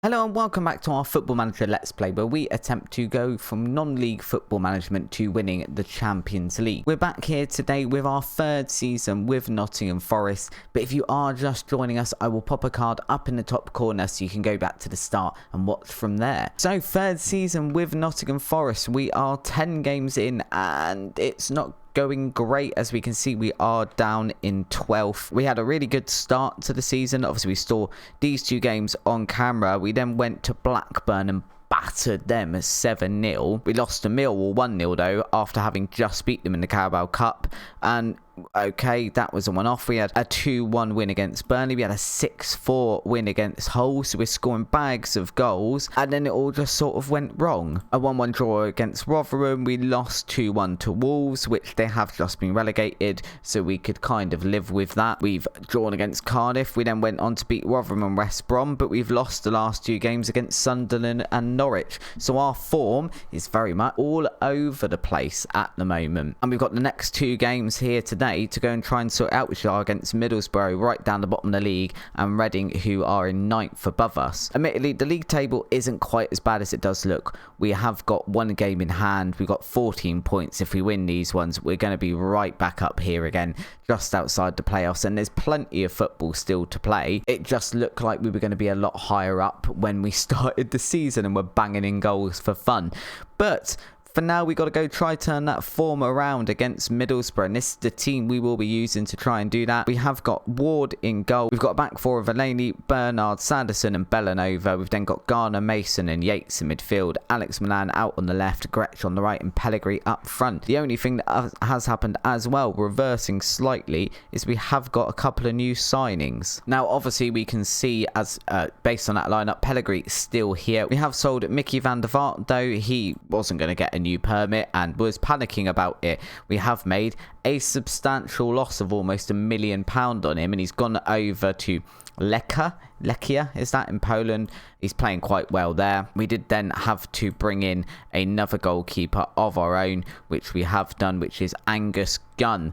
Hello and welcome back to our Football Manager Let's Play, where we attempt to go from non-league football management to winning the Champions League. We're back here today with our third season with Nottingham Forest, but if you are just joining us, I will pop a card up in the top corner so you can go back to the start and watch from there. So third season with Nottingham Forest, we are 10 games in and it's not going great. As we can see, we are down in 12th. We had a really good start to the season. Obviously, we saw these two games on camera. We then went to Blackburn and battered them 7-0. We lost to Millwall 1-0 though, after having just beat them in the Carabao Cup. And okay, that was a one-off. We had a 2-1 win against Burnley. We had a 6-4 win against Hull. So we're scoring bags of goals. And then it all just sort of went wrong. A 1-1 draw against Rotherham. We lost 2-1 to Wolves, which they have just been relegated. So we could kind of live with that. We've drawn against Cardiff. We then went on to beat Rotherham and West Brom. But we've lost the last two games against Sunderland and Norwich. So our form is very much all over the place at the moment. And we've got the next two games here today to go and try and sort out, which are against Middlesbrough right down the bottom of the league and Reading, who are in 9th above us. Admittedly, the league table isn't quite as bad as it does look. We have got one game in hand. We've got 14 points. If we win these ones, we're going to be right back up here again, just outside the playoffs, and there's plenty of football still to play. It just looked like we were going to be a lot higher up when we started the season and were banging in goals for fun. But for now, we got to go try turn that form around against Middlesbrough, and this is the team we will be using to try and do that. We have got Ward in goal. We've got a back four of Eleni, Bernard, Sanderson and Bellanova. We've then got Garner, Mason and Yates in midfield. Alex Milan out on the left, Gretsch on the right and Pellegrini up front. The only thing that has happened as well, reversing slightly, is we have got a couple of new signings. Now, obviously, we can see as based on that lineup, Pellegrini is still here. We have sold Mickey van der Vaart, though he wasn't going to get a new permit and was panicking about it. We have made a substantial loss of almost £1 million on him, and he's gone over to Lechia, is that in Poland? He's playing quite well there. We did then have to bring in another goalkeeper of our own, which we have done, which is Angus Gunn.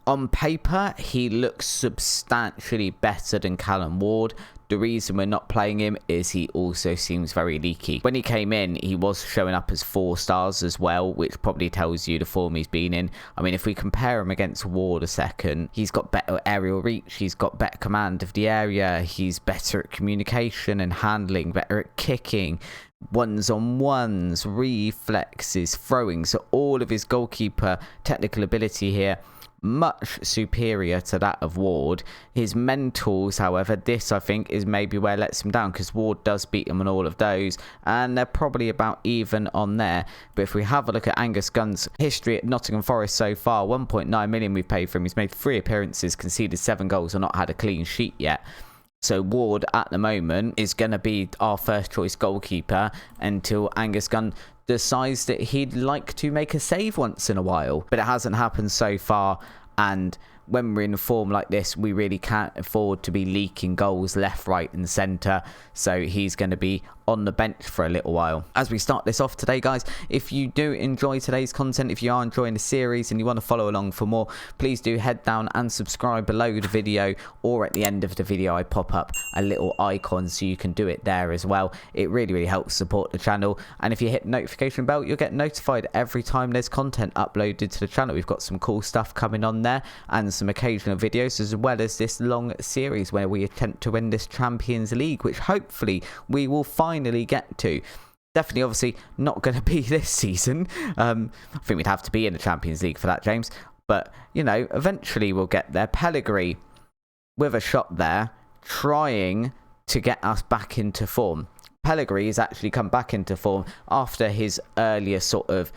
On paper, he looks substantially better than Callum Ward. The reason we're not playing him is he also seems very leaky. When he came in, he was showing up as 4 stars as well, which probably tells you the form he's been in. I mean, if we compare him against Ward a second, he's got better aerial reach, he's got better command of the area, he's better at communication and handling, better at kicking, ones-on-ones, reflexes, throwing. So all of his goalkeeper technical ability here, much superior to that of Ward. His mentals, however, this I think is maybe where it lets him down, because Ward does beat him on all of those and they're probably about even on there. But if we have a look at Angus Gunn's history at Nottingham Forest so far, 1.9 million we've paid for him. He's made 3 appearances, conceded 7 goals and not had a clean sheet yet. So Ward at the moment is going to be our first choice goalkeeper until Angus Gunn decides that he'd like to make a save once in a while. But it hasn't happened so far, and when we're in a form like this, we really can't afford to be leaking goals left, right and centre. So he's going to be on the bench for a little while. As we start this off today, guys, if you do enjoy today's content, if you are enjoying the series and you want to follow along for more, please do head down and subscribe below the video, or at the end of the video I pop up a little icon so you can do it there as well. It really helps support the channel, and if you hit the notification bell, you'll get notified every time there's content uploaded to the channel. We've got some cool stuff coming on there and some occasional videos, as well as this long series where we attempt to win this Champions League, which hopefully we will finally get to. Definitely, obviously, not going to be this season. I think we'd have to be in the Champions League for that, James. But, you know, eventually we'll get there. Pellegrini with a shot there, trying to get us back into form. Pellegrini has actually come back into form after his earlier sort of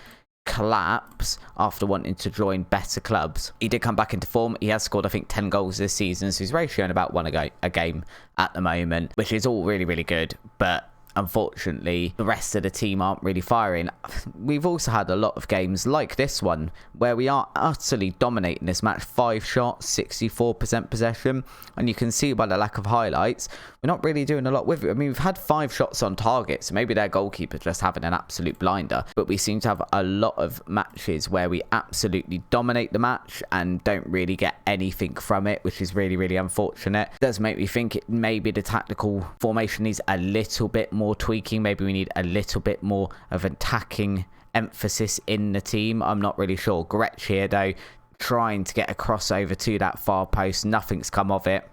collapse after wanting to join better clubs. He did come back into form. He has scored, I think, 10 goals this season, so he's ratioing about 1 a game at the moment, which is all really good. But unfortunately, the rest of the team aren't really firing. We've also had a lot of games like this one where we are utterly dominating this match. 5 shots, 64% possession. And you can see by the lack of highlights, we're not really doing a lot with it. I mean, we've had 5 shots on target, so maybe their goalkeeper's just having an absolute blinder. But we seem to have a lot of matches where we absolutely dominate the match and don't really get anything from it, which is really, really unfortunate. It does make me think maybe the tactical formation needs a little bit more tweaking. Maybe we need a little bit more of attacking emphasis in the team. I'm not really sure. Gretsch here though, trying to get a crossover to that far post. Nothing's come of it.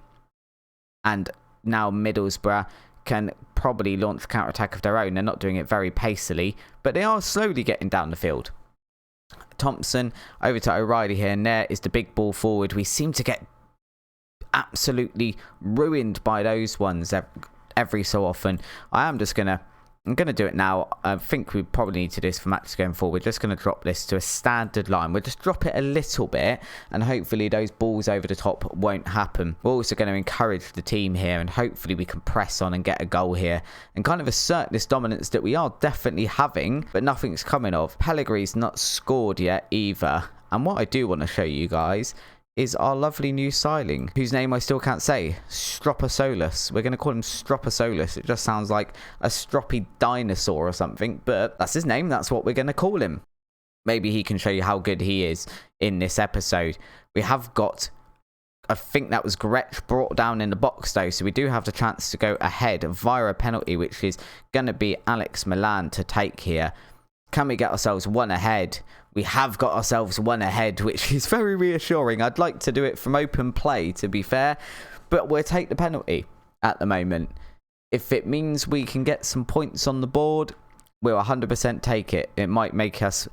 And now Middlesbrough can probably launch a counter-attack of their own. They're not doing it very pacily, but they are slowly getting down the field. Thompson over to O'Reilly here, and there is the big ball forward. We seem to get absolutely ruined by those ones every so often. I'm gonna do it now. I think we probably need to do this for matches going forward. We're just going to drop this to a standard line. We'll just drop it a little bit, and hopefully those balls over the top won't happen. We're also going to encourage the team here, and hopefully we can press on and get a goal here and kind of assert this dominance that we are definitely having, but nothing's coming of. Pellegrini's not scored yet either. And what I do want to show you guys is our lovely new signing, whose name I still can't say. Stroposolus. We're going to call him Stroposolus. It just sounds like a stroppy dinosaur or something, but that's his name. That's what we're going to call him. Maybe he can show you how good he is in this episode. We have got, I think that was Gretsch brought down in the box though, so we do have the chance to go ahead via a penalty, which is going to be Alex Milan to take here. Can we get ourselves one ahead? We have got ourselves one ahead, which is very reassuring. I'd like to do it from open play, to be fair, but we'll take the penalty at the moment. If it means we can get some points on the board, we'll 100% take it. It might make us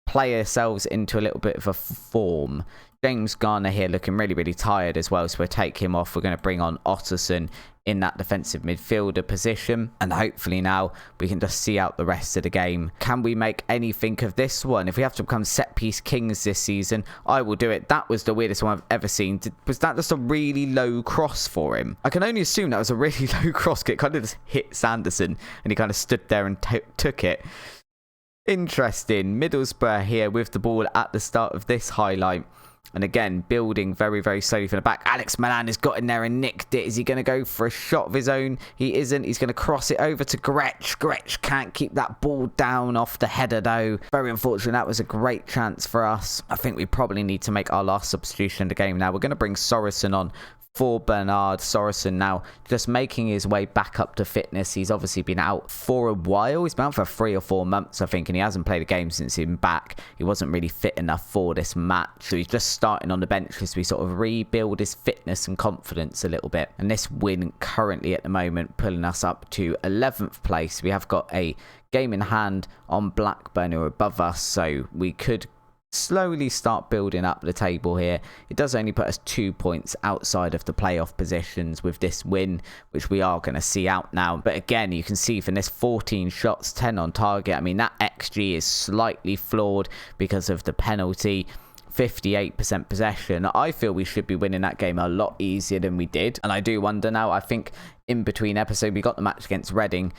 play ourselves into a little bit of a form. James Garner here looking really, really tired as well, so we'll take him off. We're going to bring on Otterson in that defensive midfielder position, and hopefully now we can just see out the rest of the game. Can we make anything of this one? If we have to become set piece kings this season, I will do it. That was the weirdest one I've ever seen. Was that just a really low cross for him? I can only assume that was a really low cross kick. Kind of just hit Sanderson and he kind of stood there and took it. Interesting. Middlesbrough here with the ball at the start of this highlight. And again, building very, very slowly from the back. Alex Milan has got in there and nicked it. Is he going to go for a shot of his own? He isn't. He's going to cross it over to Gretsch. Gretsch can't keep that ball down off the header, though. Very unfortunate. That was a great chance for us. I think we probably need to make our last substitution in the game now. We're going to bring Sorensen on for Bernard. Sorensen now just making his way back up to fitness. He's obviously been out for a while. He's been out for 3 or 4 months, I think, and he hasn't played a game since he's been back. He wasn't really fit enough for this match, so he's just starting on the bench as we sort of rebuild his fitness and confidence a little bit. And this win currently at the moment pulling us up to 11th place. We have got a game in hand on Blackburn, who are above us, so we could slowly start building up the table here. It does only put us 2 points outside of the playoff positions with this win, which we are going to see out now. But again, you can see from this 14 shots, 10 on target. I mean, that XG is slightly flawed because of the penalty. 58% possession. I feel we should be winning that game a lot easier than we did. And I do wonder now, I think in between episode, we got the match against Reading.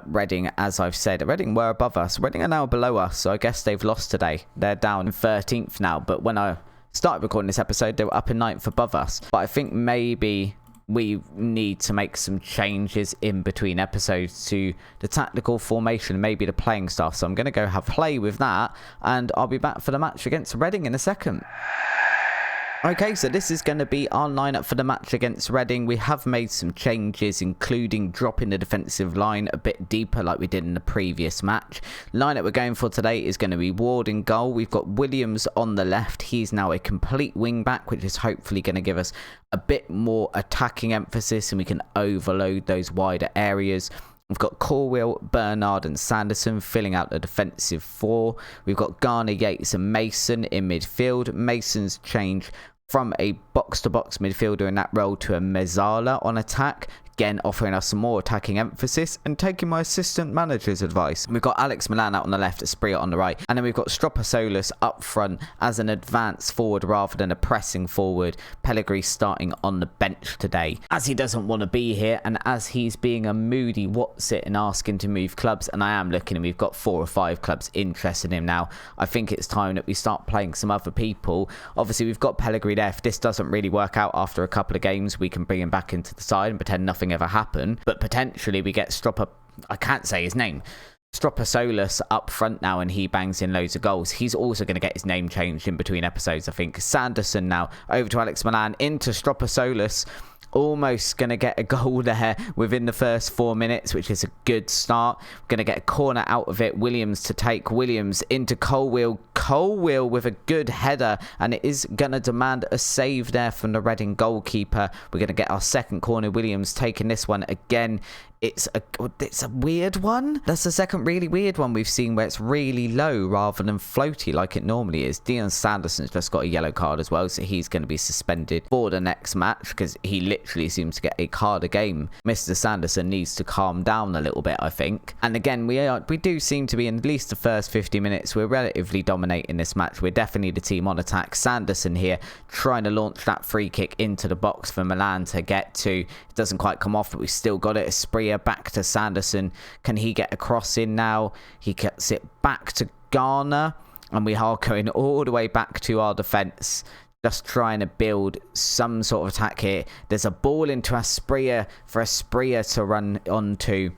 Reading, as I've said, Reading were above us. Reading are now below us, so I guess they've lost today. They're down in 13th now. But when I started recording this episode, they were up in 9th above us. But I think maybe we need to make some changes in between episodes to the tactical formation, maybe the playing stuff. So I'm going to go have play with that, and I'll be back for the match against Reading in a second. Okay, so this is going to be our lineup for the match against Reading. We have made some changes, including dropping the defensive line a bit deeper like we did in the previous match. Lineup we're going for today is going to be Ward in goal. We've got Williams on the left. He's now a complete wing back, which is hopefully going to give us a bit more attacking emphasis and we can overload those wider areas. We've got Corwell, Bernard and Sanderson filling out the defensive 4. We've got Garner, Yates and Mason in midfield. Mason's changed from a box-to-box midfielder in that role to a Mezzala on attack. again offering us some more attacking emphasis and taking my assistant manager's advice. We've got Alex Milan out on the left, Asprilla on the right, and then we've got Stropasolus up front as an advance forward rather than a pressing forward. Pellegrini starting on the bench today, as he doesn't want to be here and as he's being a moody what's it and asking to move clubs. And I am looking, and we've got 4 or 5 clubs interested in him now. I think it's time that we start playing some other people. Obviously we've got Pellegrini there. If this doesn't really work out after a couple of games, we can bring him back into the side and pretend nothing ever happened. But potentially we get I can't say his name, Stropasolus up front now, and he bangs in loads of goals. He's also going to get his name changed in between episodes, I think. Sanderson now over to Alex Milan, into Stropasolus. Almost going to get a goal there within the first 4 minutes, which is a good start. Going to get a corner out of it. Williams to take. Williams into Colwill. Colwill with a good header, and it is going to demand a save there from the Reading goalkeeper. We're going to get our second corner. Williams taking this one again. It's a weird one. That's the second really weird one we've seen where it's really low rather than floaty like it normally is. Dion Sanderson's just got a yellow card as well, so he's going to be suspended for the next match because he literally seems to get a card a game. Mr. Sanderson needs to calm down a little bit, I think. And again, we do seem to be, in at least the first 50 minutes, we're relatively dominating this match. We're definitely the team on attack. Sanderson here trying to launch that free kick into the box for Milan to get to. It doesn't quite come off, but we've still got it. Asprilla back to Sanderson. Can he get a cross in now? He gets it back to Garner, and we are going all the way back to our defence, just trying to build some sort of attack here. There's a ball into Asprilla for Asprilla to run onto,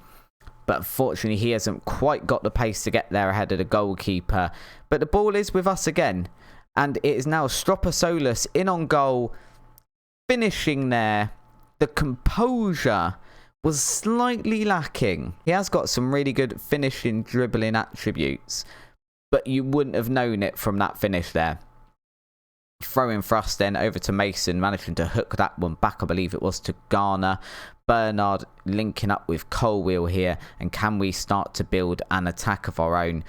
but unfortunately he hasn't quite got the pace to get there ahead of the goalkeeper. But the ball is with us again, and it is now Stropasolus in on goal, finishing there. The composure was slightly lacking. He has got some really good finishing, dribbling attributes, but you wouldn't have known it from that finish there. Throwing thrust then over to Mason, managing to hook that one back, I believe it was, to Garner. Bernard linking up with Colwill here, and can we start to build an attack of our own?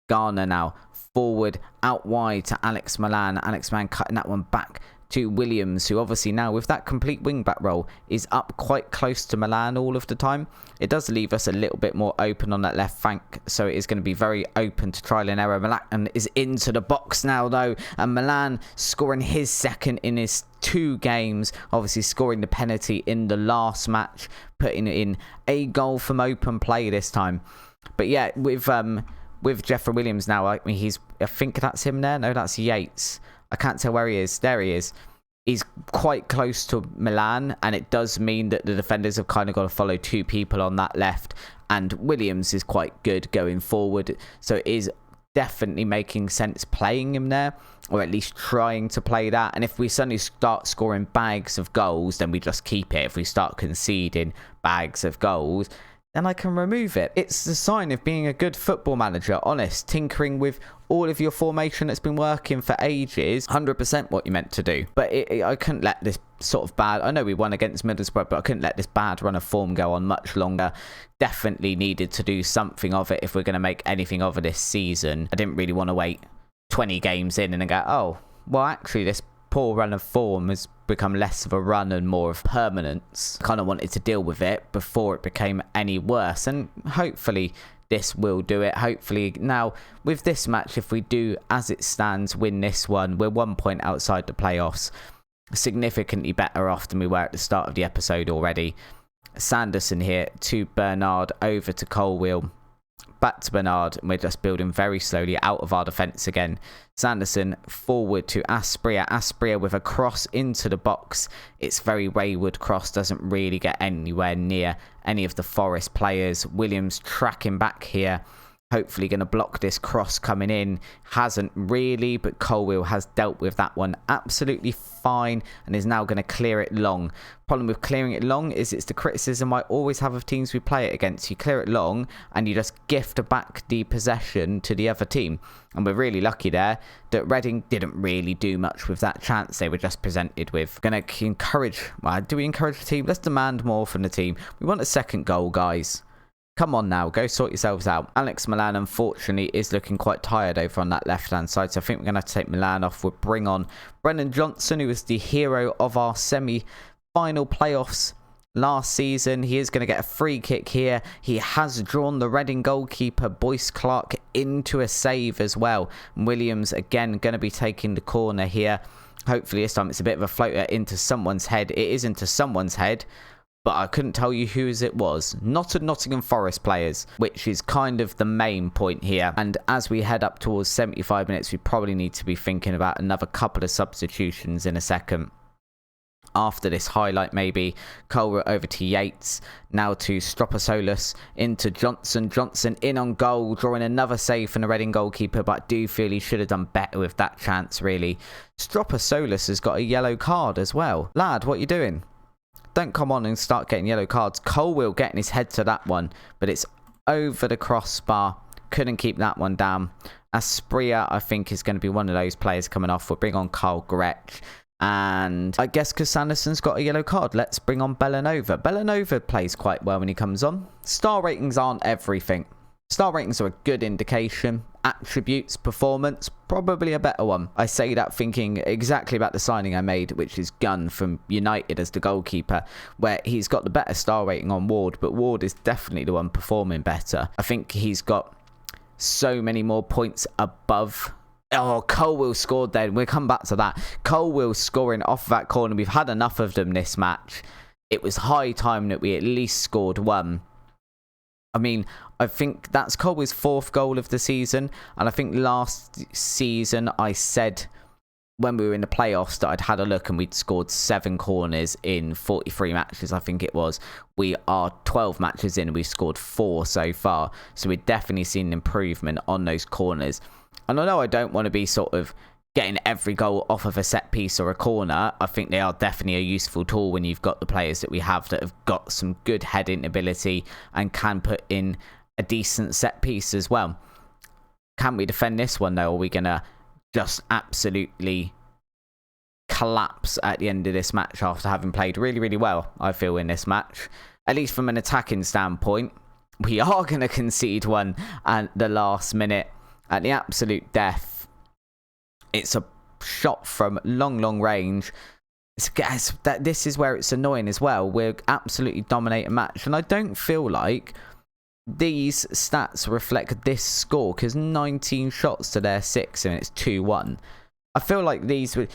Garner now forward, out wide to Alex Milan. Alex Milan cutting that one back to Williams, who obviously now with that complete wing-back role is up quite close to Milan all of the time. It does leave us a little bit more open on that left flank, so it is going to be very open to trial and error. Milan is into the box now though, and Milan scoring his second in his 2 games, obviously scoring the penalty in the last match, putting in a goal from open play this time. But yeah, with Jeffrey Williams now, I mean, I think that's him there. No, that's Yates. I can't tell where he is. There he is. He's quite close to Milan, and it does mean that the defenders have kind of got to follow 2 people on that left, and Williams is quite good going forward, so it is definitely making sense playing him there, or at least trying to play that. And if we suddenly start scoring bags of goals, then we just keep it. If we start conceding bags of goals, then I can remove it. It's the sign of being a good football manager, honest, tinkering with all of your formation that's been working for ages, 100% what you meant to do. But I couldn't let this sort of bad, I know we won against Middlesbrough, but I couldn't let this bad run of form go on much longer. Definitely needed to do something of it if we're going to make anything of it this season. I didn't really want to wait 20 games in and then go, oh, well actually this poor run of form has become less of a run and more of permanence. Kind of wanted to deal with it before it became any worse, and hopefully this will do it. Hopefully now with this match, if we do as it stands win this one, we're 1 point outside the playoffs, significantly better off than we were at the start of the episode already. Sanderson here to Bernard, over to Colwill, back to Bernard, and we're just building very slowly out of our defence again. Sanderson forward to Asprilla. Asprilla with a cross into the box. It's very wayward cross, doesn't really get anywhere near any of the Forest players. Williams tracking back here, hopefully going to block this cross coming in. Hasn't really, but Colwill has dealt with that one absolutely fine and is now going to clear it long. Problem with clearing it long is it's the criticism I always have of teams we play it against. You clear it long and you just gift back the possession to the other team. And we're really lucky there that Reading didn't really do much with that chance they were just presented with. Going to encourage, well, do we encourage the team? Let's demand more from the team. We want a second goal, guys. Come on now, go sort yourselves out. Alex Milan, unfortunately, is looking quite tired over on that left-hand side, so I think we're going to have to take Milan off. We'll bring on Brennan Johnson, who is the hero of our semi-final playoffs last season. He is going to get a free kick here. He has drawn the Reading goalkeeper Boyce Clark into a save as well. Williams again going to be taking the corner here. Hopefully this time it's a bit of a floater into someone's head. It is into someone's head, but I couldn't tell you whose it was. Not a Nottingham Forest players, which is kind of the main point here. And as we head up towards 75 minutes, we probably need to be thinking about another couple of substitutions in a second. After this highlight, maybe Cole over to Yates, now to Stropasolus, into Johnson. Johnson in on goal, drawing another save from the Reading goalkeeper, but I do feel he should have done better with that chance, really. Stropasolus has got a yellow card as well. Lad, what are you doing? Don't come on and start getting yellow cards. Colwill getting his head to that one, but it's over the crossbar. Couldn't keep that one down. Aspria, I think, is going to be one of those players coming off. We'll bring on Carl Gretsch. And I guess because Sanderson's got a yellow card, let's bring on Bellanova. Bellanova plays quite well when he comes on. Star ratings aren't everything. Star ratings are a good indication. Attributes, performance, probably a better one. I say that thinking exactly about the signing I made, which is Gunn from United as the goalkeeper, where he's got the better star rating on Ward, but Ward is definitely the one performing better. I think he's got so many more points above. Oh, Colwill scored then. We'll come back to that. Colwill scoring off that corner. We've had enough of them this match. It was high time that we at least scored one. I mean, I think that's Colwill's 4th goal of the season. And I think last season I said when we were in the playoffs that I'd had a look and we'd scored 7 corners in 43 matches, I think it was. We are 12 matches in and we've scored 4 so far. So we've definitely seen an improvement on those corners. And although I don't want to be sort of getting every goal off of a set piece or a corner, I think they are definitely a useful tool when you've got the players that we have that have got some good heading ability and can put in a decent set piece as well. Can we defend this one though? Or are we going to just absolutely collapse at the end of this match after having played really, really well, I feel, in this match? At least from an attacking standpoint, we are going to concede one at the last minute. At the absolute death, it's a shot from long range. This is where it's annoying as well. We're absolutely dominating match, and I don't feel like these stats reflect this score because 19 shots to their 6 and it's 2-1. I feel like these are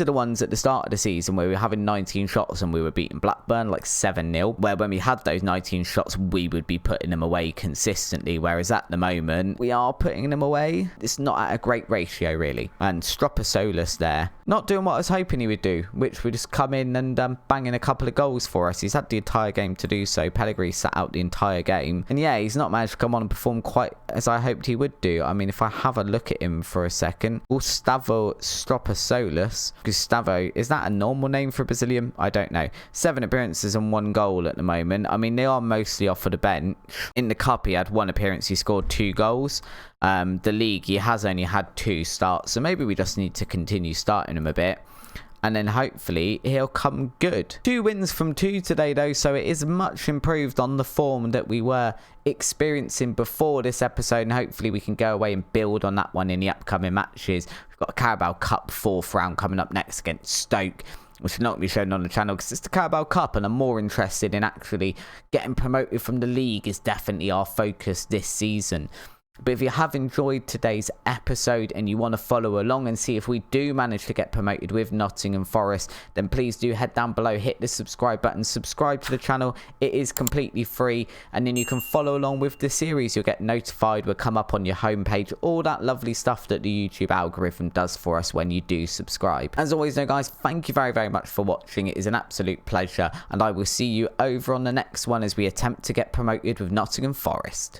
the ones at the start of the season where we were having 19 shots and we were beating Blackburn like 7-0, where when we had those 19 shots we would be putting them away consistently, whereas at the moment we are putting them away. It's not at a great ratio really. And Stropasolus there, not doing what I was hoping he would do, which would just come in and banging a couple of goals for us. He's had the entire game to do so. Pellegrini sat out the entire game, and yeah, he's not managed to come on and perform quite as I hoped he would do. I mean, if I have a look at him for a second, Gustavo Stropasolus. Gustavo, is that a normal name for a Brazilian? I don't know. 7 appearances and 1 goal at the moment. I mean, they are mostly off of the bench. In the cup, he had 1 appearance. He scored 2 goals. The league, he has only had 2 starts. So maybe we just need to continue starting him a bit. And then hopefully he'll come good. 2 wins from 2 today though, so it is much improved on the form that we were experiencing before this episode, and hopefully we can go away and build on that one in the upcoming matches. We've got a Carabao Cup 4th round coming up next against Stoke, which will not be shown on the channel because it's the Carabao Cup, and I'm more interested in actually getting promoted from the league is definitely our focus this season. But if you have enjoyed today's episode and you want to follow along and see if we do manage to get promoted with Nottingham Forest, then please do head down below, hit the subscribe button, subscribe to the channel. It is completely free, and then you can follow along with the series. You'll get notified, will come up on your homepage, all that lovely stuff that the YouTube algorithm does for us when you do subscribe. As always though guys, thank you very much for watching. It is an absolute pleasure, and I will see you over on the next one as we attempt to get promoted with Nottingham Forest.